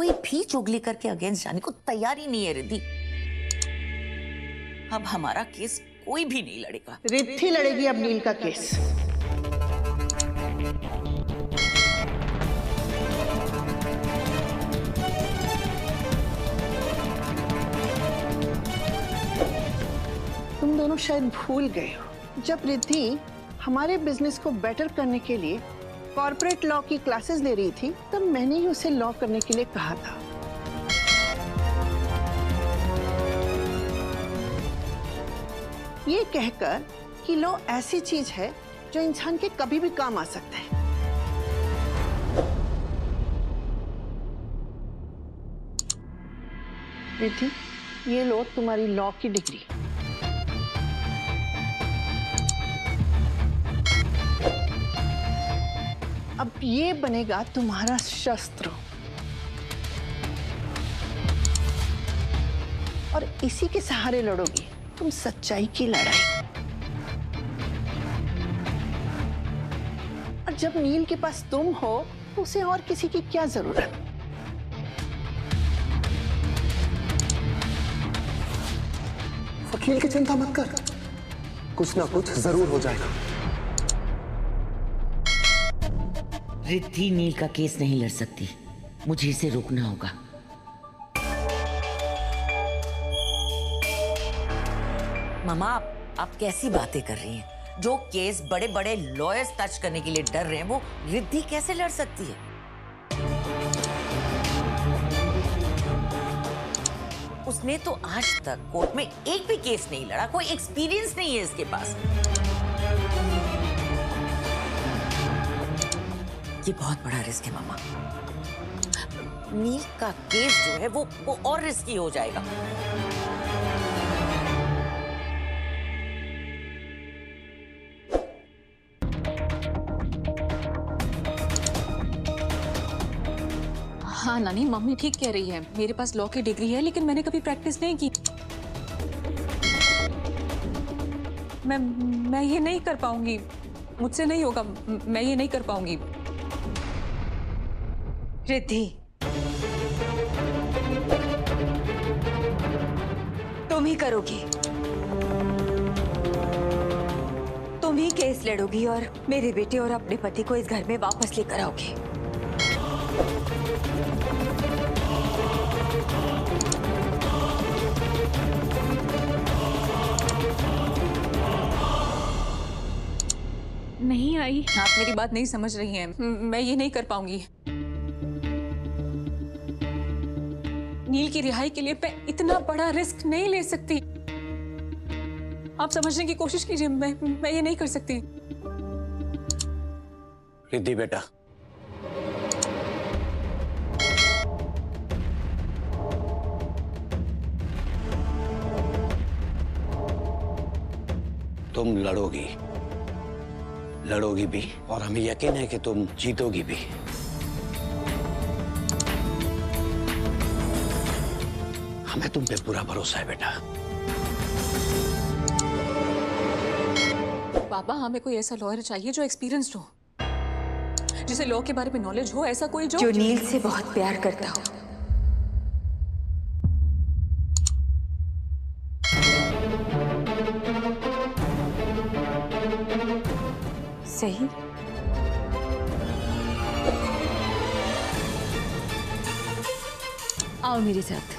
कोई भी चुगली करके अगेंस्ट जाने को तैयार ही नहीं है रिद्धि। अब हमारा केस कोई भी नहीं लड़ेगा। रिद्धि लड़ेगी अब नील का केस। तुम दोनों शायद भूल गए हो, जब रिद्धि हमारे बिजनेस को बेटर करने के लिए कॉर्पोरेट लॉ की क्लासेस ले रही थी, तब मैंने ही उसे लॉ करने के लिए कहा था। ये कहकर कि लॉ ऐसी चीज है जो इंसान के कभी भी काम आ सकता है। रिद्धि, ये लो तुम्हारी लॉ की डिग्री। अब ये बनेगा तुम्हारा शस्त्र और इसी के सहारे लड़ोगी तुम सच्चाई की लड़ाई। और जब नील के पास तुम हो तो उसे और किसी की क्या जरूरत। वकील की चिंता मत कर, कुछ ना कुछ जरूर हो जाएगा। रिद्धि नील का केस नहीं लड़ सकती, मुझे इसे रोकना होगा। मामा, आप कैसी बातें कर रही हैं? जो केस बड़े बड़े लॉयर्स टच करने के लिए डर रहे हैं, वो रिद्धि कैसे लड़ सकती है? उसने तो आज तक कोर्ट में एक भी केस नहीं लड़ा, कोई एक्सपीरियंस नहीं है इसके पास। ये बहुत बड़ा रिस्क है मामा। नील का केस जो है वो और रिस्की हो जाएगा। हाँ नानी, मम्मी ठीक कह रही है। मेरे पास लॉ की डिग्री है लेकिन मैंने कभी प्रैक्टिस नहीं की। मैं ये नहीं कर पाऊंगी, मुझसे नहीं होगा, मैं ये नहीं कर पाऊंगी। रिद्धि, तुम ही करोगी, तुम ही केस लड़ोगी और मेरे बेटे और अपने पति को इस घर में वापस लेकर आओगी। नहीं आई, आप मेरी बात नहीं समझ रही हैं। मैं ये नहीं कर पाऊंगी। नील की रिहाई के लिए मैं इतना बड़ा रिस्क नहीं ले सकती। आप समझने की कोशिश कीजिए, मैं ये नहीं कर सकती। रिद्धि बेटा, तुम लड़ोगी भी और हमें यकीन है कि तुम जीतोगी भी। हमें तुम पे पूरा भरोसा है बेटा। पापा, हमें कोई ऐसा लॉयर चाहिए जो एक्सपीरियंस्ड हो, जिसे लॉ के बारे में नॉलेज हो। ऐसा कोई जो नील से बहुत प्यार करता हो। सही। आओ मेरे साथ।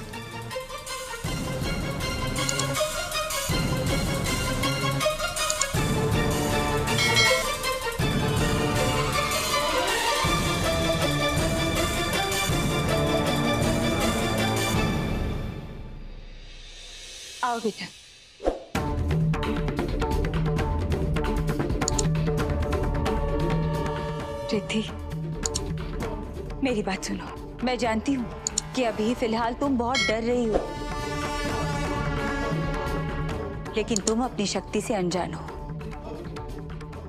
आओ बेटा। रिद्धि, मेरी बात सुनो। मैं जानती हूँ कि अभी फिलहाल तुम बहुत डर रही हो, लेकिन तुम अपनी शक्ति से अनजान हो।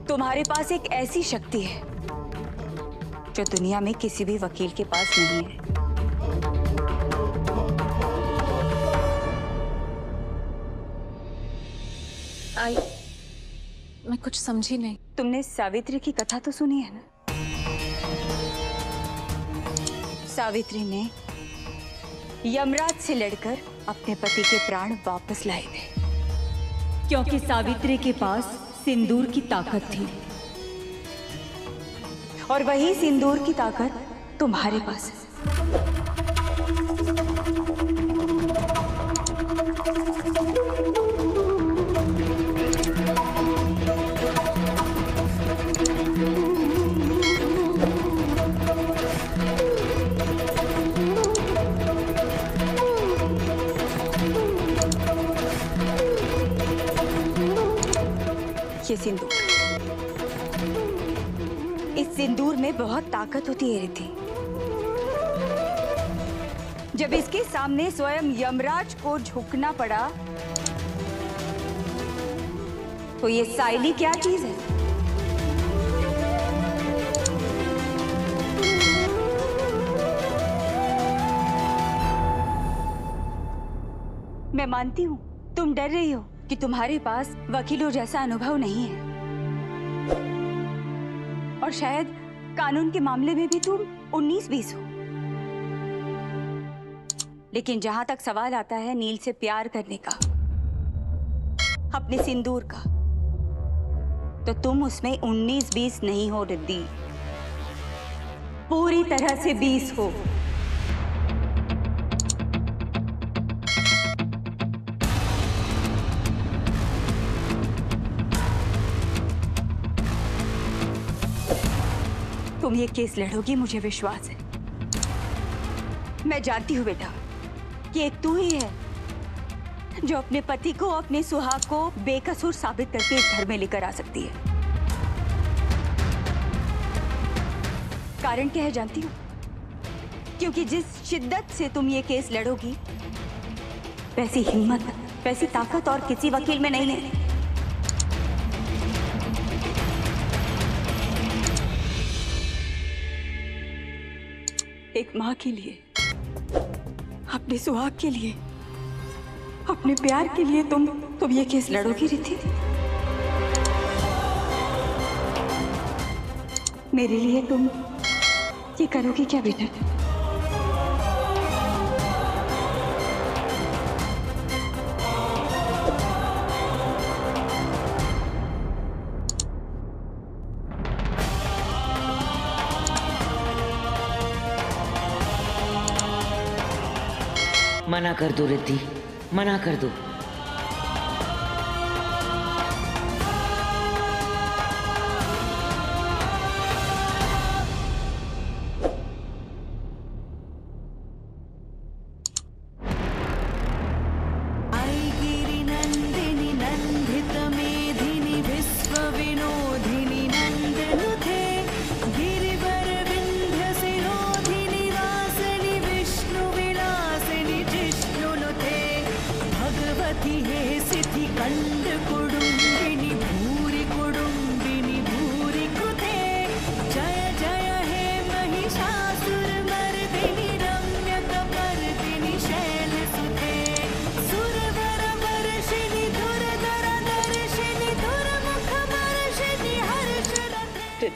तुम्हारे पास एक ऐसी शक्ति है जो दुनिया में किसी भी वकील के पास नहीं है। मैं कुछ समझी नहीं। तुमने सावित्री की कथा तो सुनी है ना? सावित्री ने यमराज से लड़कर अपने पति के प्राण वापस लाए थे, क्योंकि सावित्री के पास सिंदूर की ताकत थी, और वही सिंदूर की ताकत तुम्हारे पास है। ये सिंदूर, इस सिंदूर में बहुत ताकत होती है रिद्धि। जब इसके सामने स्वयं यमराज को झुकना पड़ा तो ये साइली क्या चीज है? मैं मानती हूं तुम डर रही हो कि तुम्हारे पास वकीलों जैसा अनुभव नहीं है, और शायद कानून के मामले में भी तुम 19-20 हो। लेकिन जहां तक सवाल आता है नील से प्यार करने का, अपने सिंदूर का, तो तुम उसमें 19-20 नहीं हो रिद्धि, पूरी तरह से 20 हो। तुम ये केस लड़ोगी, मुझे विश्वास है। मैं जानती हूँ बेटा कि एक तू ही है जो अपने पति को, अपने सुहाग को बेकसूर साबित करके इस घर में लेकर आ सकती है। कारण क्या है जानती हूँ? क्योंकि जिस शिद्दत से तुम ये केस लड़ोगी, वैसी हिम्मत, वैसी ताकत और किसी वकील में नहीं है। एक माँ के लिए, अपने सुहाग के लिए, अपने प्यार के लिए तुम ये केस लड़ोगी रिद्धि? मेरे लिए तुम ये करोगी क्या बेटा? मना कर दो रिद्धि, मना कर दो।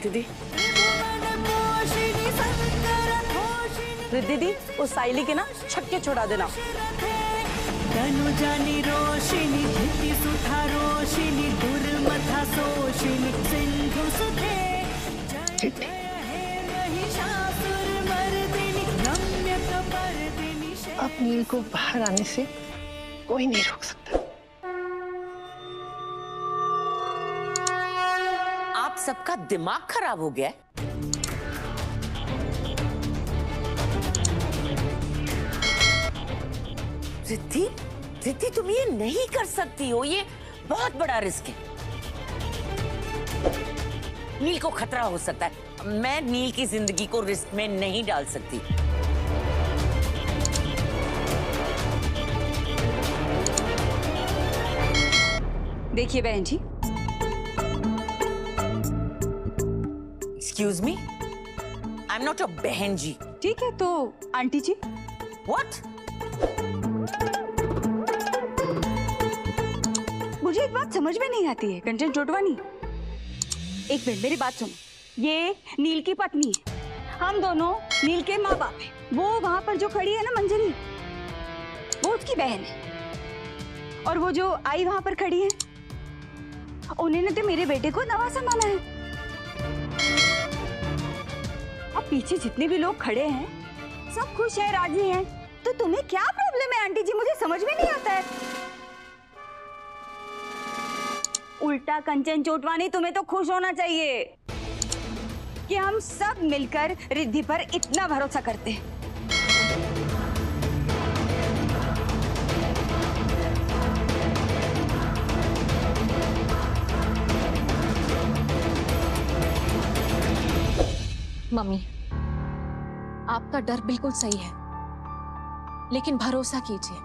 दीदी, दीदी उस साइली के ना छक्के छुड़ा देना। तनुजानी रोशिनी धृति सुधा रोशिनी दुर्मथा सोशिनी सिंधु सुधे जय जय हे महिषासुर मर्दिनी रम्य कपर्दिनी। अब नील को बाहर आने से कोई नहीं रोक सकता। आप सबका दिमाग खराब हो गया है? रिद्धि, रिद्धि तुम ये नहीं कर सकती हो, ये बहुत बड़ा रिस्क है। नील को खतरा हो सकता है, मैं नील की जिंदगी को रिस्क में नहीं डाल सकती। देखिए बहन जी, excuse me, I am not a बहन जी। ठीक है तो आंटी जी। व्हाट? मुझे एक बात समझ में नहीं आती है कंचन चोटवानी। एक मिनट मेरी बात सुनो, ये नील की पत्नी है, हम दोनों नील के माँ बाप हैं। वो वहां पर जो खड़ी है ना मंजरी, वो उसकी बहन है। और वो जो आई वहां पर खड़ी है, उन्होंने तो मेरे बेटे को नवासा माना है। अब पीछे जितने भी लोग खड़े हैं सब खुश हैं, राजी हैं, तो तुम्हें क्या प्रॉब्लम है आंटी जी? मुझे समझ में नहीं आता है। उल्टा कंचन चोटवानी, तुम्हें तो खुश होना चाहिए कि हम सब मिलकर रिद्धि पर इतना भरोसा करते हैं। मम्मी, आपका डर बिल्कुल सही है, लेकिन भरोसा कीजिए,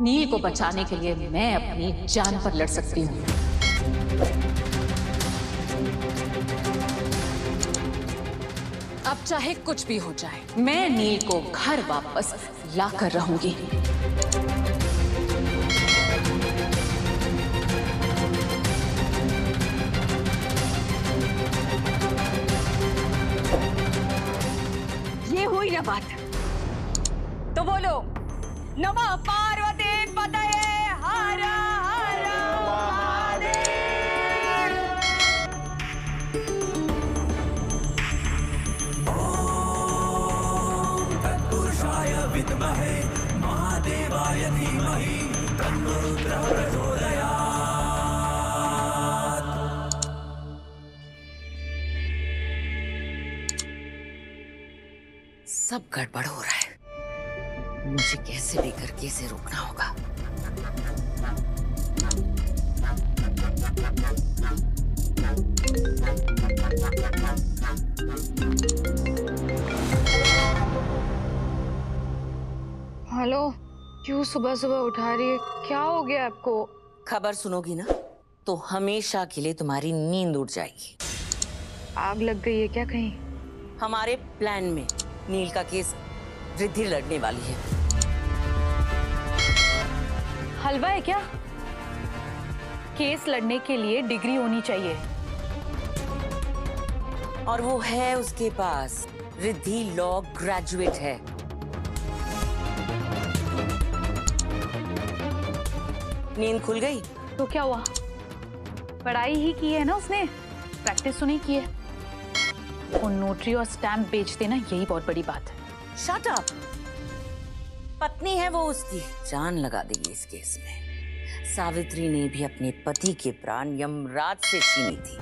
नील को बचाने के लिए मैं अपनी जान पर लड़ सकती हूँ। अब चाहे कुछ भी हो जाए, मैं नील को घर वापस लाकर रहूंगी। ये हुई ना बात, तो बोलो नमः पार्वती पतये हर हर महादेव। तत्पुरुषाय विद्महे महादेवाय धीमहि तन्नो रुद्रः प्रचोदयात्। सब गड़बड़ हो रहा है, मुझे कैसे भी करके इसे रोकना होगा। हेलो, क्यों सुबह सुबह उठा रही है? क्या हो गया आपको? खबर सुनोगी ना तो हमेशा के लिए तुम्हारी नींद उड़ जाएगी। आग लग गई है क्या कहीं? हमारे प्लान में नील का केस रिद्धि लड़ने वाली है। हलवा है क्या? केस लड़ने के लिए डिग्री होनी चाहिए। और वो है उसके पास, रिद्धि लॉ ग्रेजुएट है। नींद खुल गई तो क्या हुआ? पढ़ाई ही की है ना उसने, प्रैक्टिस तो नहीं की है। वो नोटरी और स्टैम्प बेच देना, यही बहुत बड़ी बात है। Shut up. पत्नी है वो उसकी, जान लगा देगी इस केस में। सावित्री ने भी अपने पति के प्राण यमराज से छीनी थी,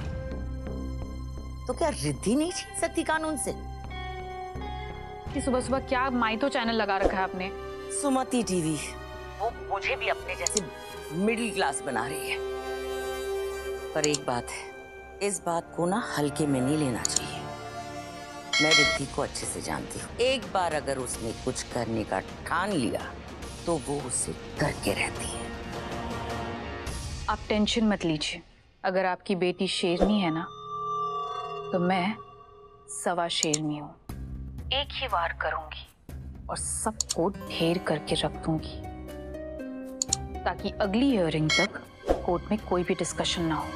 तो क्या रिद्धि नहीं छीन सकती कानून से? कि सुबह सुबह क्या माइतो चैनल लगा रखा है आपने? सुमति टीवी, वो मुझे भी अपने जैसे मिडिल क्लास बना रही है। पर एक बात है, इस बात को ना हल्के में नहीं लेना चाहिए। मैं रिद्धि को अच्छे से जानती हूँ, एक बार अगर उसने कुछ करने का ठान लिया तो वो उसे करके रहती है। आप टेंशन मत लीजिए, अगर आपकी बेटी शेरनी है ना तो मैं सवा शेरनी हूँ। एक ही वार करूंगी और सबको ढेर करके रख दूंगी, ताकि अगली हियरिंग तक कोर्ट में कोई भी डिस्कशन ना हो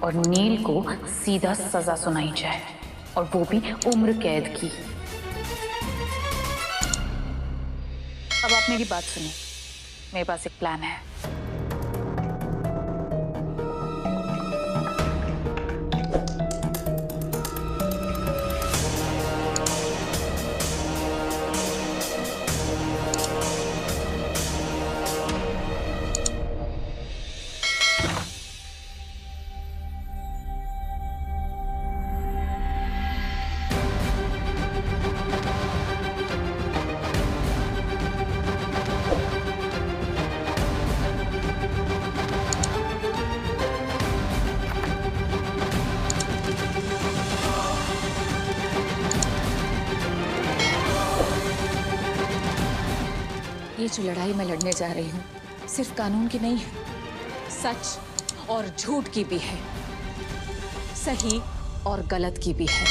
और नील को सीधा सजा सुनाई जाए, और वो भी उम्र कैद की। अब आप मेरी बात सुनिए, मेरे पास एक प्लान है। ये जो लड़ाई मैं लड़ने जा रही हूँ सिर्फ कानून की नहीं है, सच और झूठ की भी है, सही और गलत की भी है।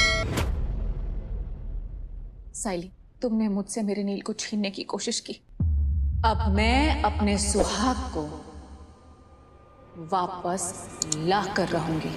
साइली, तुमने मुझसे मेरे नील को छीनने की कोशिश की, अब मैं अपने सुहाग को वापस लाकर रहूंगी।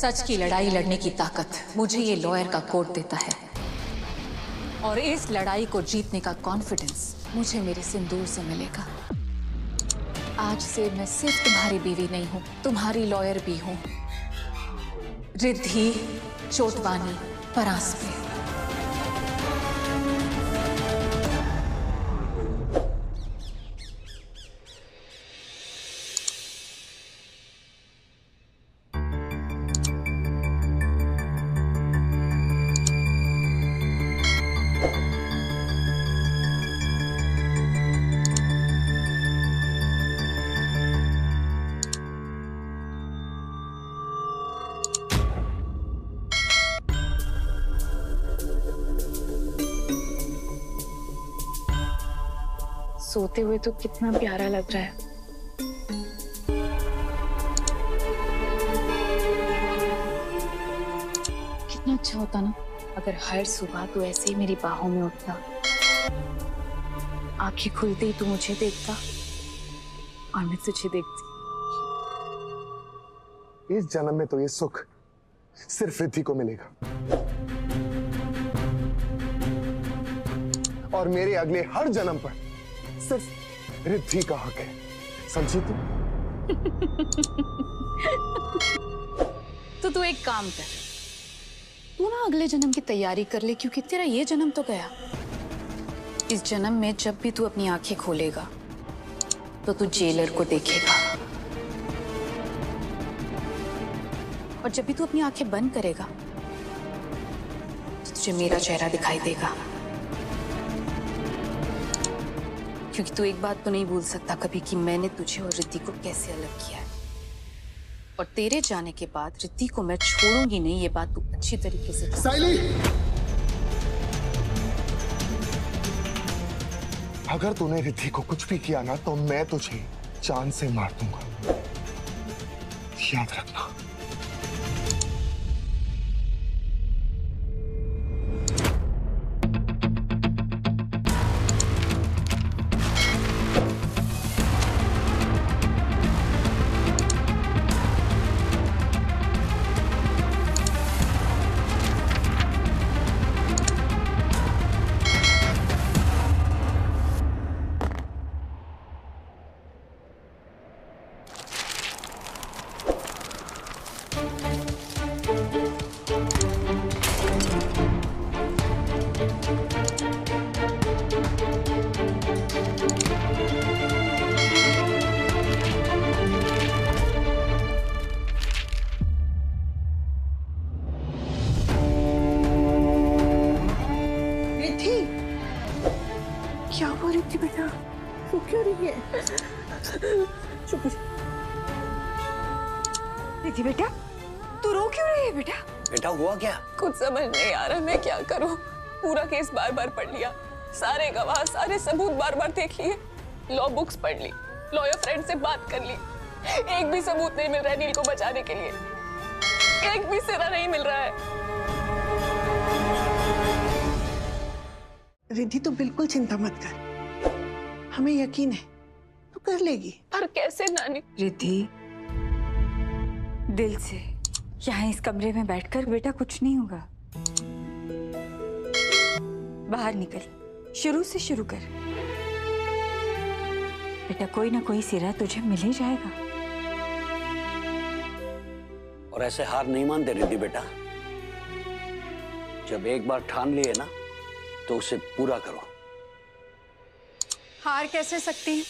सच की लड़ाई लड़ने की ताकत मुझे ये लॉयर का कोड देता है, और इस लड़ाई को जीतने का कॉन्फिडेंस मुझे मेरे सिंदूर से मिलेगा। आज से मैं सिर्फ तुम्हारी बीवी नहीं हूं, तुम्हारी लॉयर भी हूं। रिद्धि चोटवानी परांजपे। सोते हुए तो कितना प्यारा लग रहा है। कितना अच्छा होता ना अगर हर सुबह तू ऐसे ही मेरी बाहों में उठता, आंखें खुलते ही तू मुझे देखता और मैं तुझे देखती। इस जन्म में तो ये सुख सिर्फ रिद्धि को मिलेगा, और मेरे अगले हर जन्म पर सिर्फ रिद्धि का हक है, समझी तू? तो तू एक काम कर, तू ना अगले जन्म की तैयारी कर ले, क्योंकि तेरा ये जन्म तो गया। इस जन्म में जब भी तू अपनी आंखें खोलेगा तो तू जेलर को देखेगा, और जब भी तू अपनी आंखें बंद करेगा तो तुझे मेरा चेहरा दिखाई देगा। क्योंकि तू एक बात तो नहीं भूल सकता कभी कि मैंने तुझे और रिद्धि को कैसे अलग किया है, और तेरे जाने के बाद रिद्धि को मैं छोड़ूंगी नहीं, ये बात तू अच्छी तरीके से जान। साइली, अगर तूने रिद्धि को कुछ भी किया ना तो मैं तुझे जान से मार दूंगा, याद रखना। क्या हो रिद्धि बेटा, वो क्यों रही है? चुप। रिद्धि बेटा, तू रो क्यों रही है बेटा? बेटा हुआ क्या? कुछ समझ नहीं आ रहा मैं क्या करूं। पूरा केस बार बार पढ़ लिया, सारे गवाह सारे सबूत बार बार देख लिए, लॉ बुक्स पढ़ ली, लॉयर फ्रेंड से बात कर ली, एक भी सबूत नहीं मिल रहा है नील को बचाने के लिए, एक भी सिरा नहीं मिल रहा है। रिद्धि तू बिल्कुल चिंता मत कर, हमें यकीन है तू कर लेगी। पर कैसे नानी? रिद्धि, दिल से यहाँ इस कमरे में बैठकर बेटा कुछ नहीं होगा। बाहर निकल, शुरू से शुरू कर बेटा, कोई ना कोई सिरा तुझे मिल ही जाएगा। और ऐसे हार नहीं मानते रिद्धि बेटा, जब एक बार ठान लिए ना तो उसे पूरा करो। हार कैसे सकती हैं?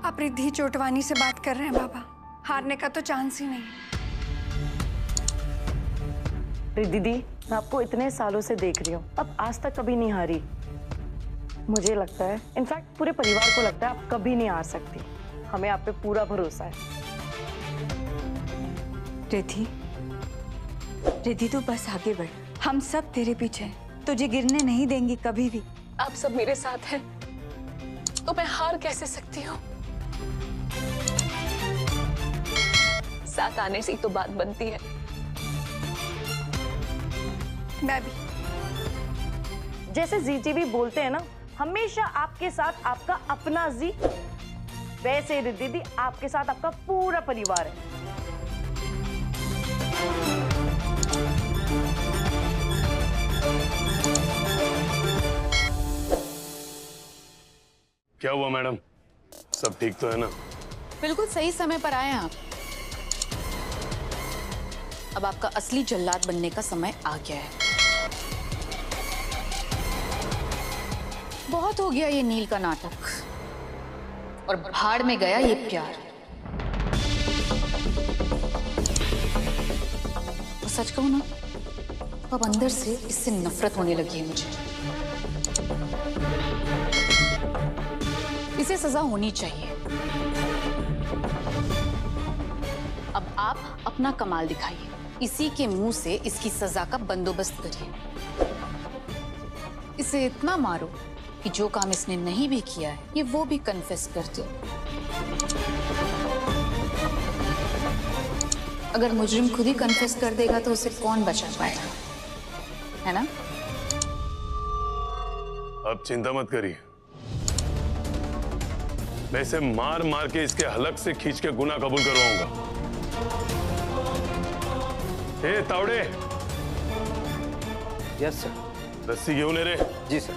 आप रिद्धि चोटवानी से बात कर रहे हैं बाबा, हारने का तो चांस ही नहीं। रिद्धि दी, मैं आपको इतने सालों से देख रही हूँ, अब आज तक कभी नहीं हारी। मुझे लगता है, इनफैक्ट पूरे परिवार को लगता है आप कभी नहीं हार सकती। हमें आप पे पूरा भरोसा है। रिद्धि, रिद्धि तू बस आगे बढ़, हम सब तेरे पीछे हैं, तुझे गिरने नहीं देंगी कभी भी। आप सब मेरे साथ हैं तो मैं हार कैसे सकती हूँ? साथ आने से ही तो बात बनती है। मैं भी, जैसे जीजी भी बोलते हैं ना, हमेशा आपके साथ आपका अपना जी, वैसे रिद्धि दी आपके साथ आपका पूरा परिवार है। क्या हुआ मैडम, सब ठीक तो है ना? बिल्कुल सही समय पर आए हैं आप। अब आपका असली जल्लाद बनने का समय आ गया है। बहुत हो गया ये नील का नाटक, और भाड़ में गया ये प्यार। और सच कहूं ना, अब अंदर से इससे नफरत होने लगी है मुझे। इसे सजा होनी चाहिए। अब आप अपना कमाल दिखाइए, इसी के मुंह से इसकी सजा का बंदोबस्त करिए। इसे इतना मारो कि जो काम इसने नहीं भी किया है ये वो भी कन्फेस कर दे। अगर मुजरिम खुद ही कन्फेस कर देगा तो उसे कौन बचा पाएगा, है ना? अब चिंता मत करिए, मैं इसे मार मार के इसके हलक से खींच के गुनाह कबूल करवाऊंगा। ए तावड़े। Yes sir. रस्सी क्यों ले रहे? जी सर।